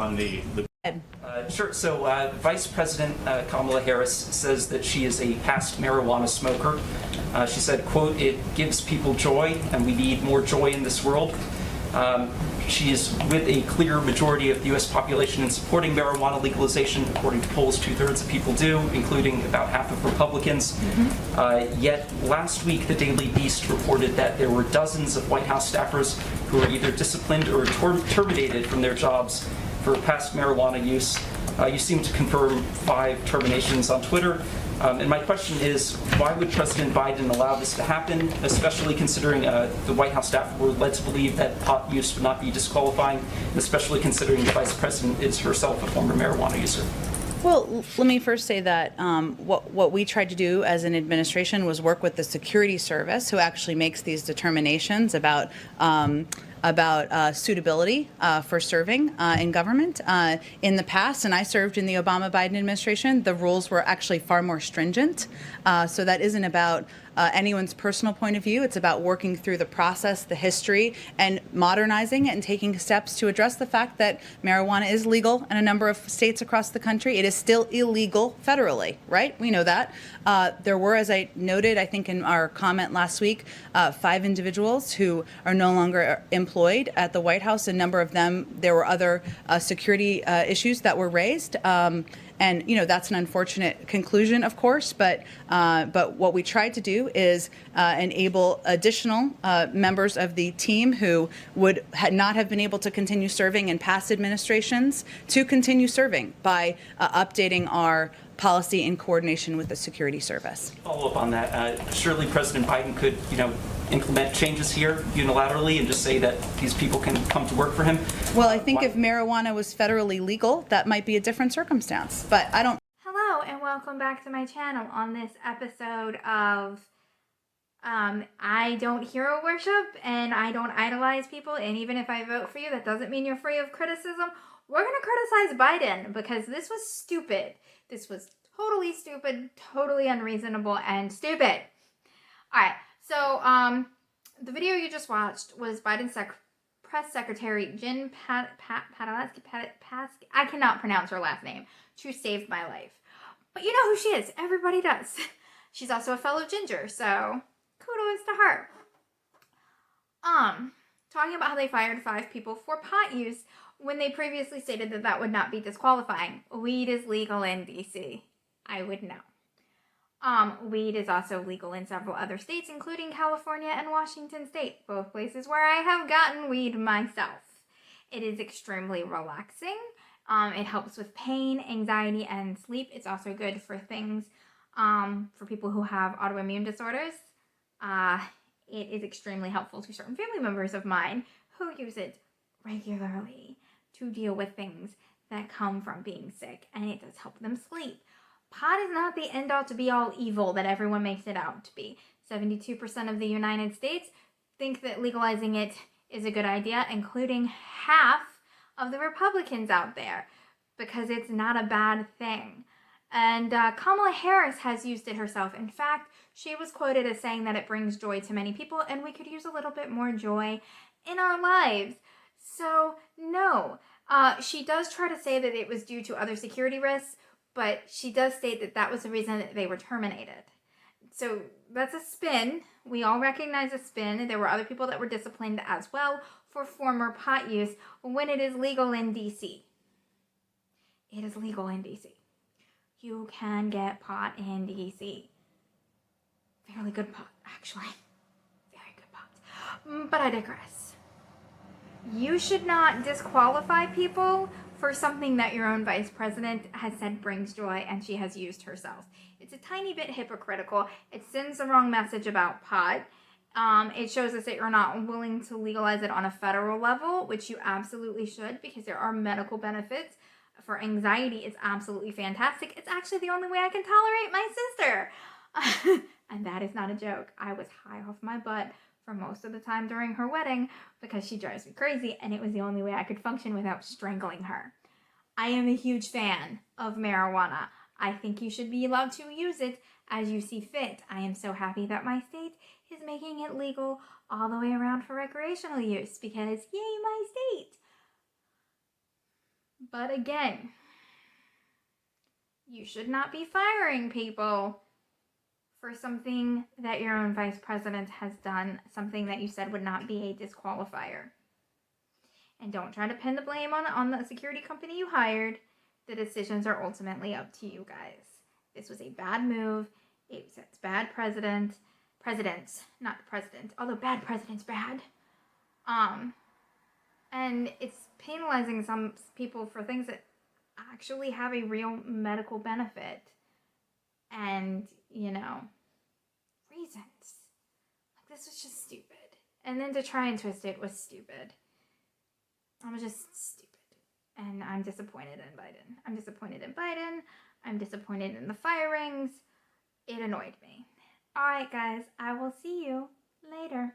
on the Sure. So Vice President Kamala Harris says that she is a past marijuana smoker. She said, quote, "It gives people joy, and we need more joy in this world." She is with a clear majority of the U.S. population in supporting marijuana legalization. According to polls, 2/3 of people do, including about half of Republicans. Yet last week, the Daily Beast reported that there were dozens of White House staffers who were either disciplined or terminated from their jobs for past marijuana use. You seem to confirm 5 terminations on Twitter. And my question is, why would President Biden allow this to happen, especially considering the White House staff were led to believe that pot use would not be disqualifying, and especially considering the Vice President is herself a former marijuana user? Well, let me first say that what we tried to do as an administration was work with the security service, who actually makes these determinations about suitability for serving in government. In the past, and I served in the Obama-Biden administration, the rules were actually far more stringent. So that isn't about anyone's personal point of view. It's about working through the process, the history, and modernizing it and taking steps to address the fact that marijuana is legal in a number of states across the country. It is still illegal federally, right? We know that. There were, as I noted, I think in our comment last week, 5 individuals who are no longer employed at the White House. A number of them, there were other security issues that were raised. And that's an unfortunate conclusion, of course. But what we tried to do is enable additional members of the team who would not have been able to continue serving in past administrations to continue serving by updating our policy in coordination with the security service. Follow up on that. Surely President Biden could, implement changes here unilaterally and just say that these people can come to work for him. Well, I think if marijuana was federally legal, that might be a different circumstance. But I don't. Hello and welcome back to my channel on this episode of I don't hero worship and I don't idolize people, and even if I vote for you, that doesn't mean you're free of criticism. We're going to criticize Biden because this was stupid. This was totally stupid, totally unreasonable, and stupid. All right, so the video you just watched was Biden's press secretary Jen Padalecki. I cannot pronounce her last name. She saved my life. But you know who she is. Everybody does. She's also a fellow ginger, so kudos to her. Talking about how they fired 5 people for pot use when they previously stated that that would not be disqualifying. Weed is legal in DC. I would know. Weed is also legal in several other states, including California and Washington State, both places where I have gotten weed myself. It is extremely relaxing. It helps with pain, anxiety, and sleep. It's also good for things, for people who have autoimmune disorders. It is extremely helpful to certain family members of mine who use it regularly to deal with things that come from being sick, and it does help them sleep. Pot is not the end-all to be-all evil that everyone makes it out to be. 72% of the United States think that legalizing it is a good idea, including half of the Republicans out there, because it's not a bad thing. And Kamala Harris has used it herself. In fact, she was quoted as saying that it brings joy to many people, and we could use a little bit more joy in our lives. So, no. She does try to say that it was due to other security risks, but she does state that that was the reason that they were terminated. So that's a spin. We all recognize a spin. There were other people that were disciplined as well for former pot use when it is legal in D.C. It is legal in D.C. You can get pot in D.C. Fairly good pot, actually. Very good pot. But I digress. You should not disqualify people for something that your own vice president has said brings joy and she has used herself. It's a tiny bit hypocritical. It sends the wrong message about pot. It shows us that you're not willing to legalize it on a federal level, which you absolutely should, because there are medical benefits. For anxiety, it's absolutely fantastic. It's actually the only way I can tolerate my sister. And that is not a joke. I was high off my butt for most of the time during her wedding because she drives me crazy, and it was the only way I could function without strangling her. I am a huge fan of marijuana. I think you should be allowed to use it as you see fit. I am so happy that my state is making it legal all the way around for recreational use because yay, my state. But again, you should not be firing people for something that your own vice president has done, something that you said would not be a disqualifier. And don't try to pin the blame on the security company you hired. The decisions are ultimately up to you guys. This was a bad move. It sets bad presidents, not the president, although bad president's bad. And it's penalizing some people for things that actually have a real medical benefit. And, reasons. Like, this was just stupid. And then to try and twist it was stupid. I'm just stupid. And I'm disappointed in Biden. I'm disappointed in the firings. It annoyed me. Alright, guys. I will see you later.